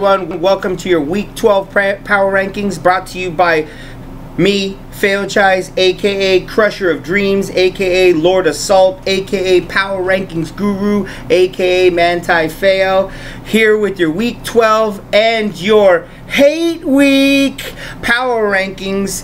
everyone? Welcome to your Week 12 Power Rankings, brought to you by me, Failchise, aka Crusher of Dreams, aka Lord Assault, aka Power Rankings Guru, aka Manti Fail, here with your Week 12 and your Hate Week Power Rankings.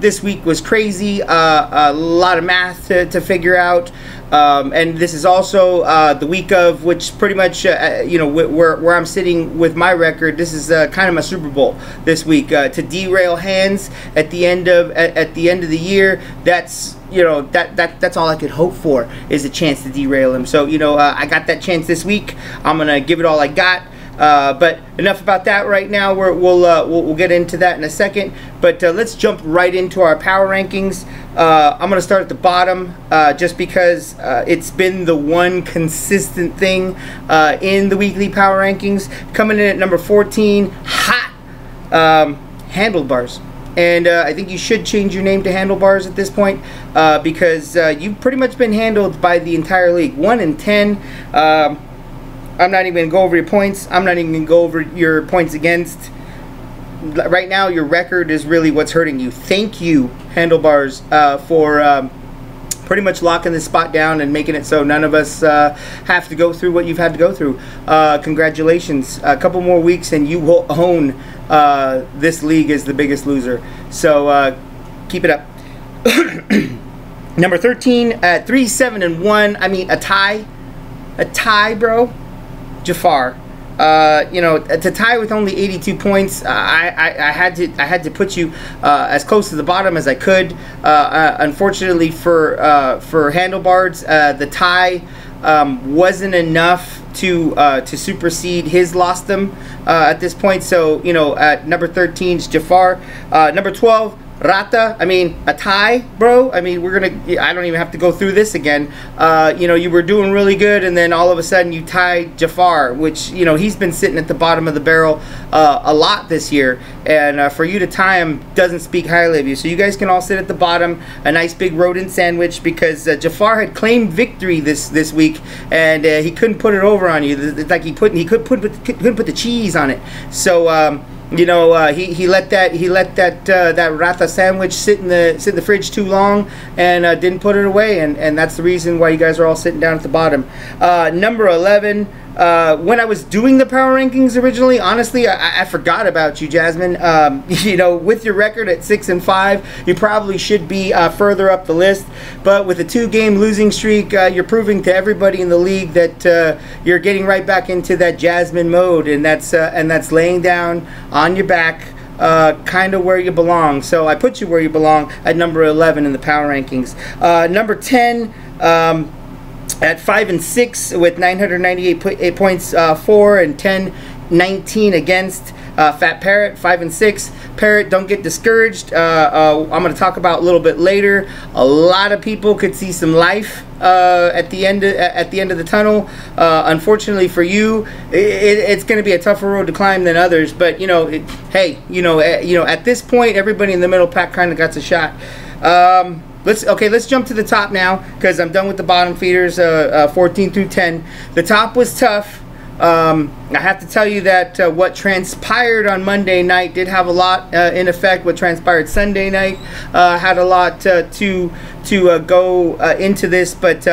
This week was crazy, a lot of math to figure out. And this is also the week of which pretty much, you know, where I'm sitting with my record. This is kind of my Super Bowl this week, to derail hands at the end of the year. That's, you know, that's all I could hope for, is a chance to derail him. So, you know, I got that chance this week. I'm gonna give it all I got. But enough about that right now. We'll get into that in a second. But let's jump right into our power rankings. I'm going to start at the bottom, just because it's been the one consistent thing in the weekly power rankings. Coming in at number 14, hot, Handlebars. And I think you should change your name to Handlebars at this point, because you've pretty much been handled by the entire league. 1 in 10. I'm not even going to go over your points. I'm not even going to go over your points against. Right now, your record is really what's hurting you. Thank you, Handlebars, for pretty much locking this spot down and making it so none of us have to go through what you've had to go through. Congratulations. A couple more weeks and you will own this league as the biggest loser. So keep it up. Number 13 at 3-7-1. I mean, a tie, bro. Jafar, you know, to tie with only 82 points, I had to put you as close to the bottom as I could. Unfortunately for Handlebars, the tie wasn't enough to supersede his lostdom at this point. So, you know, at number 13 is Jafar. Number 12. Rata, I mean, a tie, bro. I mean, I don't even have to go through this again. You know, you were doing really good, and then all of a sudden you tied Jafar, which, you know, he's been sitting at the bottom of the barrel a lot this year. And for you to tie him doesn't speak highly of you. So you guys can all sit at the bottom, a nice big rodent sandwich, because Jafar had claimed victory this week, and he couldn't put it over on you. It's like he couldn't put the cheese on it. So, you know, he let that Rata sandwich sit in the fridge too long, and didn't put it away, and that's the reason why you guys are all sitting down at the bottom. Number 11. When I was doing the power rankings originally, honestly, I forgot about you, Jasmine. You know, with your record at 6-5, you probably should be further up the list. But with a 2-game losing streak, you're proving to everybody in the league that you're getting right back into that Jasmine mode, and that's laying down on your back, kind of where you belong. So I put you where you belong at number 11 in the power rankings. Number 10. At 5-6 with 998 points for, and 10-19 against. Fat Parrot, 5-6. Parrot, don't get discouraged. I'm going to talk about a little bit later. A lot of people could see some life at the end of the tunnel. Unfortunately for you, it's going to be a tougher road to climb than others. But you know, hey, you know, at this point, everybody in the middle pack kind of got a shot. Let's jump to the top now, because I'm done with the bottom feeders, 14 through 10. The top was tough. I have to tell you that what transpired on Monday night did have a lot in effect. What transpired Sunday night had a lot to go into this. But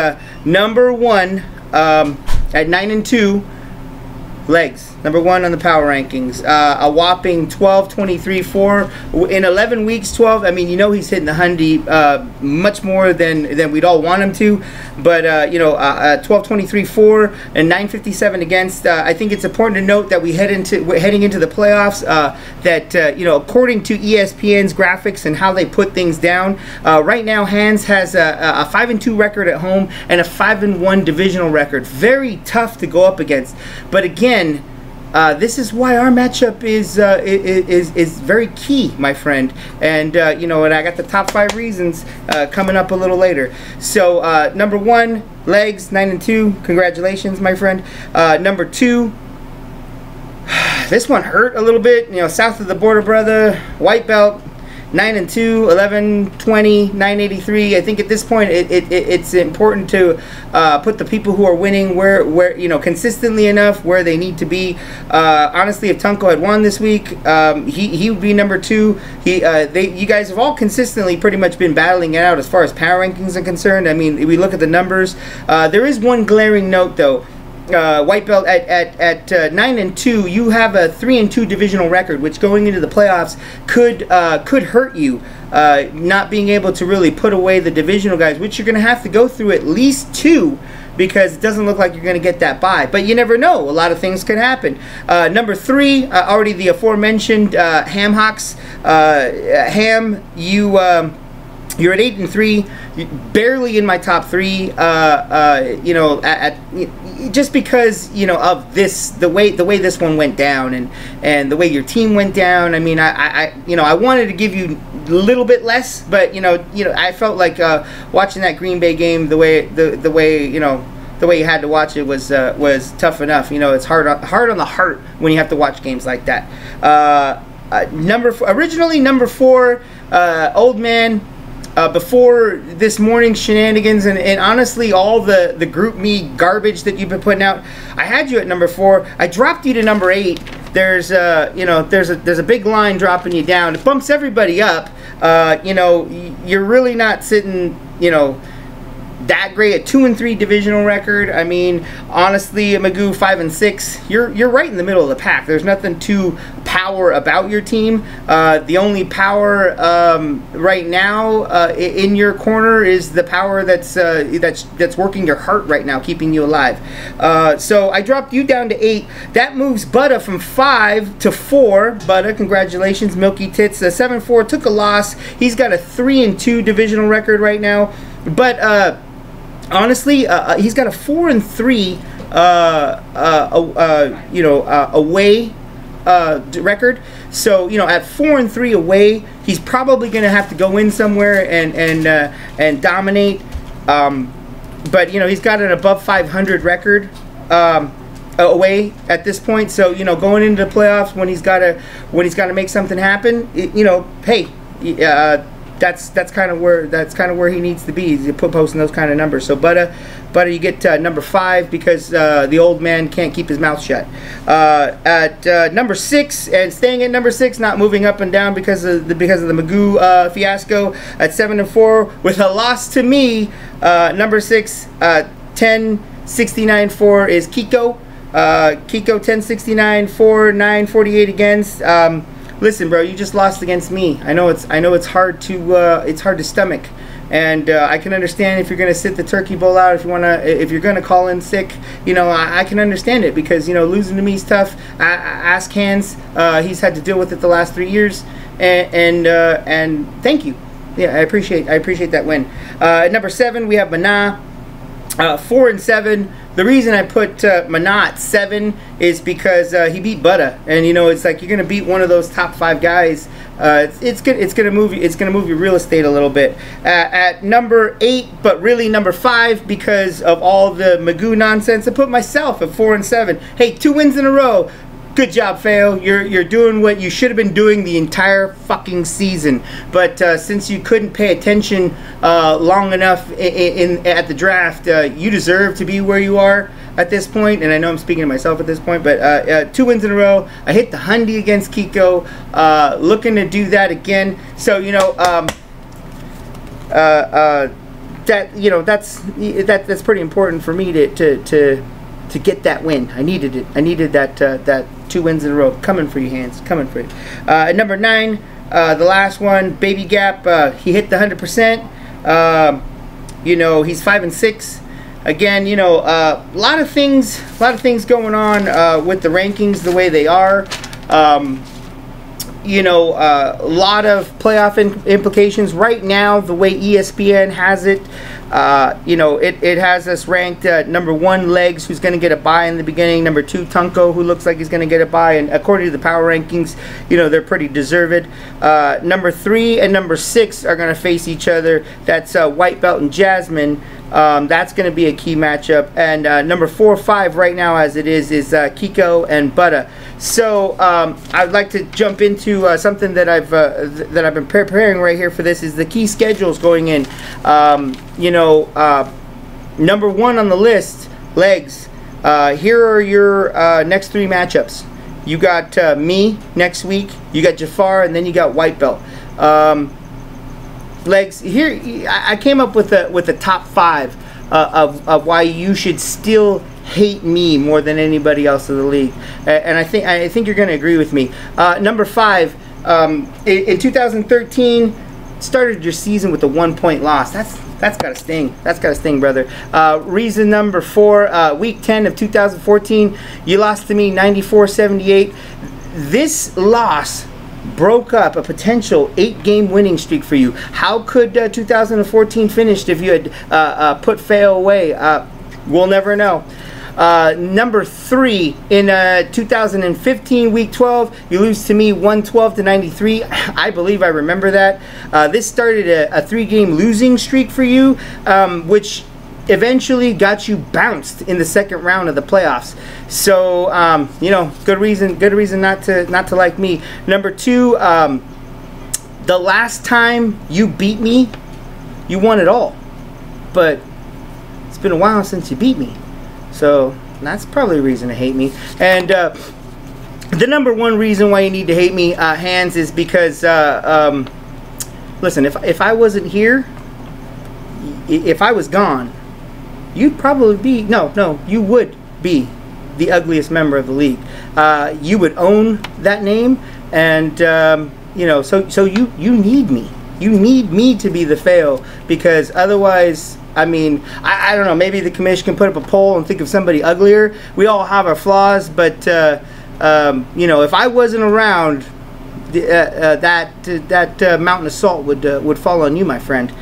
number 1 at 9-2. Legs, number 1 on the power rankings. A whopping 12-23-4 in 11 weeks. 12. I mean, you know, he's hitting the hundy much more than we'd all want him to. But you know, 12-23-4 and 957 against. I think it's important to note that we're heading into the playoffs. That you know, according to ESPN's graphics and how they put things down, right now Hands has a 5-2 record at home and a 5-1 divisional record. Very tough to go up against. But again, this is why our matchup is very key, my friend. And you know, and I got the top 5 reasons coming up a little later. So number 1, Legs, 9-2. Congratulations, my friend. Number 2. This one hurt a little bit. You know, south of the border, brother. White belt. 9-2, 11-20, 983. I think at this point it's important to put the people who are winning where you know, consistently enough where they need to be. Honestly, if Tunko had won this week, he would be number 2. You guys have all consistently pretty much been battling it out as far as power rankings are concerned. I mean, we look at the numbers. There is one glaring note though. White belt at 9-2, you have a 3-2 divisional record, which going into the playoffs could hurt you. Not being able to really put away the divisional guys, which you're going to have to go through at least 2, because it doesn't look like you're going to get that bye. But you never know. A lot of things could happen. Number 3, already the aforementioned Ham Hawks. Ham, you're at 8-3, barely in my top 3. You know, just because, you know, of this, the way this one went down, and the way your team went down. I mean, I wanted to give you a little bit less, but you know, I felt like watching that Green Bay game, the way you know, the way you had to watch it was tough enough. You know, it's hard on the heart when you have to watch games like that. Originally number 4, Old Man. Before this morning's shenanigans and honestly all the group me garbage that you've been putting out, I had you at number 4. I dropped you to number 8. There's you know, there's a big line dropping you down. It bumps everybody up. You know, you're really not sitting, you know, that great. A 2-3 divisional record. I mean, honestly, Magoo 5-6. You're right in the middle of the pack. There's nothing too power about your team. The only power right now in your corner is the power that's working your heart right now, keeping you alive. So I dropped you down to 8. That moves Butta from 5 to 4. Butta, congratulations, Milky Tits. 7-4 took a loss. He's got a 3-2 divisional record right now, but honestly, he's got a 4-3 you know, away record. So, you know, at 4-3 away, he's probably going to have to go in somewhere and dominate. But you know, he's got an above 500 record away at this point. So, you know, going into the playoffs when he's got to make something happen, you know, hey, that's kind of where he needs to be. He's posting those kind of numbers. So Butta, you get number 5 because the old man can't keep his mouth shut. At number 6 and staying at number 6, not moving up and down because of the Magoo fiasco. At 7-4 with a loss to me. Number 6, 10-69-4 is Kiko. Kiko 10-69-4, 9-48 against. Listen, bro, you just lost against me. I know it's hard to stomach, and I can understand if you're gonna sit the turkey bowl out. If you're gonna call in sick, you know, I can understand it because, you know, losing to me is tough. Ask Hands, he's had to deal with it the last 3 years, and thank you. Yeah, I appreciate that win. At number 7 we have Mana, 4-7. The reason I put Mana at 7 is because he beat Butta, and you know, it's like you're gonna beat one of those top 5 guys. It's gonna move your real estate a little bit. At number 8, but really number 5 because of all the Magoo nonsense, I put myself at 4-7. Hey, 2 wins in a row. Good job, Feo. You're doing what you should have been doing the entire fucking season. But since you couldn't pay attention long enough at the draft, you deserve to be where you are at this point. And I know I'm speaking to myself at this point, but 2 wins in a row. I hit the Hundy against Kiko. Looking to do that again. So, you know, that, you know, that's pretty important for me to get that win. I needed it. I needed that 2 wins in a row. Coming for you, Hands. Coming for you. At number 9, the last one, Baby Gap. He hit the 100%. You know, he's 5-6. Again, you know, a lot of things going on with the rankings the way they are. You know, a lot of playoff implications right now. The way ESPN has it, You know, it has us ranked number 1, Legs, who's going to get a bye in the beginning. Number 2, Tunko, who looks like he's going to get a bye. And according to the power rankings, you know, they're pretty deserved. Number 3 and number 6 are going to face each other. That's White Belt and Jasmine. That's going to be a key matchup. And number 4, 5 right now as it is Kiko and Butta. So I'd like to jump into something that I've been preparing right here for this, is the key schedules going in. You know, number 1 on the list, Legs. Here are your next 3 matchups. You got me next week, you got Jafar, and then you got White Belt. Legs, here I came up with a top 5 of why you should still hate me more than anybody else in the league, and I think you're going to agree with me. Number 5, in 2013, started your season with a 1-point loss. That's gotta sting. That's gotta sting, brother. Reason number 4, week 10 of 2014, you lost to me 94-78. This loss broke up a potential 8-game winning streak for you. How could 2014 finish if you had put Fail away? We'll never know. Number 3, in 2015 week 12, you lose to me 112-93. I believe I remember that. This started a 3-game losing streak for you, which eventually got you bounced in the second round of the playoffs. So you know, good reason not to like me. Number 2, the last time you beat me, you won it all, but it's been a while since you beat me, so that's probably a reason to hate me. And the number 1 reason why you need to hate me, Hands, is because listen, if I wasn't here, if I was gone, you'd probably be, no, you would be the ugliest member of the league. You would own that name, and you know, so you need me. You need me to be the Fail, because otherwise, I mean, I don't know, maybe the commission can put up a poll and think of somebody uglier. We all have our flaws, but you know, if I wasn't around, that mountain of salt would fall on you, my friend.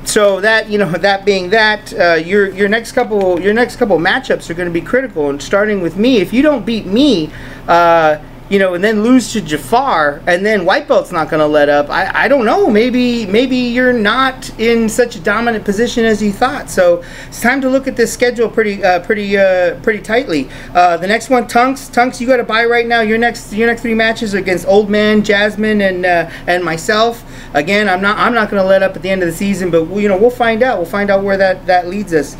So that, you know, that being that, your next couple matchups are going to be critical, and starting with me. If you don't beat me, you know, and then lose to Jafar, and then White Belt's not going to let up, I don't know, maybe you're not in such a dominant position as you thought. So it's time to look at this schedule pretty tightly. The next one, Tunks, you got to bye right now. Your next 3 matches are against Old Man, Jasmine, and myself. Again, I'm not going to let up at the end of the season, but you know, we'll find out. We'll find out where that leads us.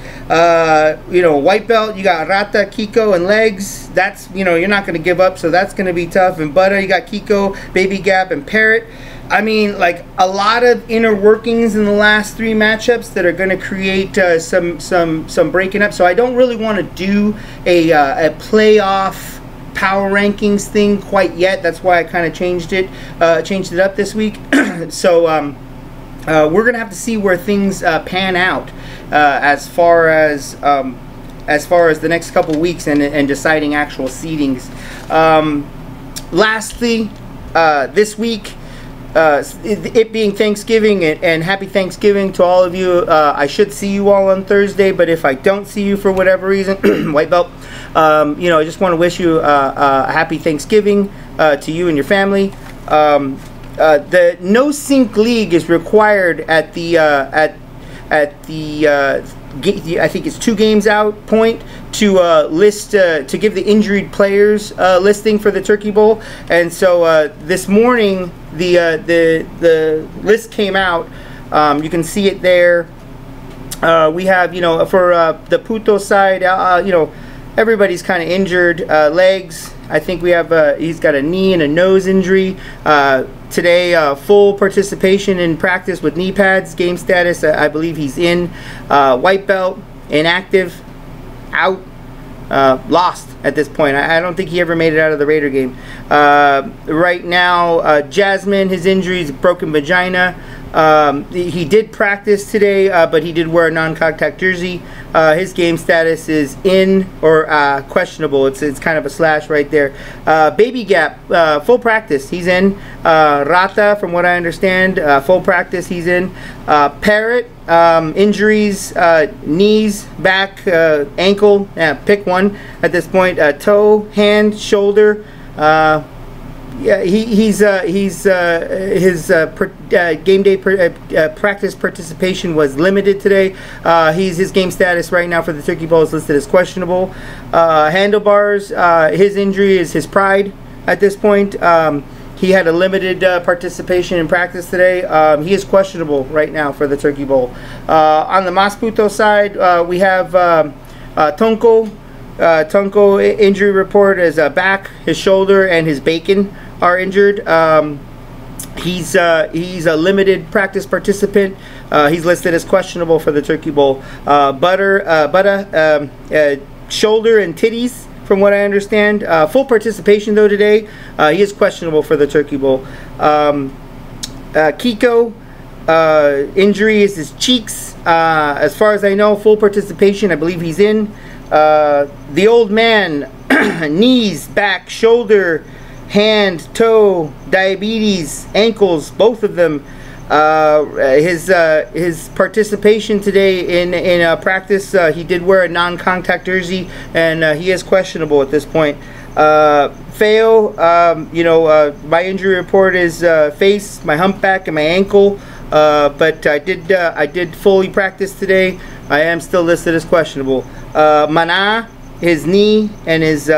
You know, White Belt, you got Rata, Kiko, and Legs. That's, you know, you're not going to give up, so that's going to be tough. And Butta, you got Kiko, Baby Gap, and Parrot. I mean, like, a lot of inner workings in the last 3 matchups that are going to create some breaking up. So I don't really want to do a playoff power rankings thing quite yet. That's why I kind of changed it up this week. So we're gonna have to see where things pan out as far as the next couple weeks and deciding actual seedings. Lastly, this week, it being Thanksgiving, and happy Thanksgiving to all of you. I should see you all on Thursday, but if I don't see you for whatever reason, White Belt, you know, I just want to wish you a happy Thanksgiving to you and your family. The no sync league is required at the I think it's 2 games out point to list to give the injured players listing for the Turkey Bowl. And so this morning the list came out. You can see it there. We have, you know, for the Puto side, you know, everybody's kind of injured. Legs, I think we have he's got a knee and a nose injury. Today, full participation in practice with knee pads. Game status, I believe he's in. White Belt, inactive, out, lost at this point. I don't think he ever made it out of the Raider game. Right now, Jasmine, his injury is broken vagina. He did practice today, but he did wear a non-contact jersey. His game status is in or questionable. It's kind of a slash right there. Baby Gap, full practice. He's in. Rata, from what I understand, full practice. He's in. Parrot, injuries, knees, back, ankle. Pick one at this point. Toe, hand, shoulder. Yeah, his game day practice participation was limited today. His game status right now for the Turkey Bowl is listed as questionable. Handlebars, his injury is his pride at this point. He had a limited participation in practice today. He is questionable right now for the Turkey Bowl. On the Masputo side, we have Tonko. Tonko injury report is back, his shoulder, and his bacon are injured. He's a limited practice participant. He's listed as questionable for the Turkey Bowl. Butter, shoulder and titties, from what I understand. Full participation though today. He is questionable for the Turkey Bowl. Kiko, injury is his cheeks. As far as I know, full participation. I believe he's in. The old man, knees, back, shoulder, hand, toe, diabetes, ankles, both of them. His participation today in practice, he did wear a non-contact jersey, and he is questionable at this point. Feo, my injury report is face, my humpback, and my ankle. But I did fully practice today. I am still listed as questionable. Mana, his knee and his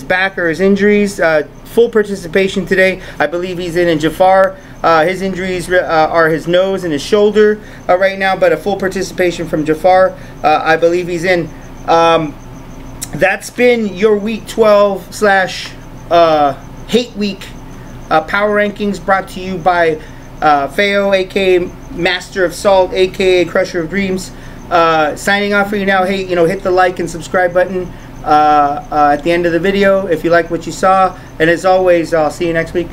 back are his injuries. Full participation today. I believe he's in. And Jafar, his injuries are his nose and his shoulder right now, but a full participation from Jafar. I believe he's in. That's been your Week 12 / Hate Week power rankings, brought to you by Feo, aka Master of Salt, aka Crusher of Dreams. Signing off for you now. Hey, hit the like and subscribe button at the end of the video if you like what you saw. And as always, I'll see you next week.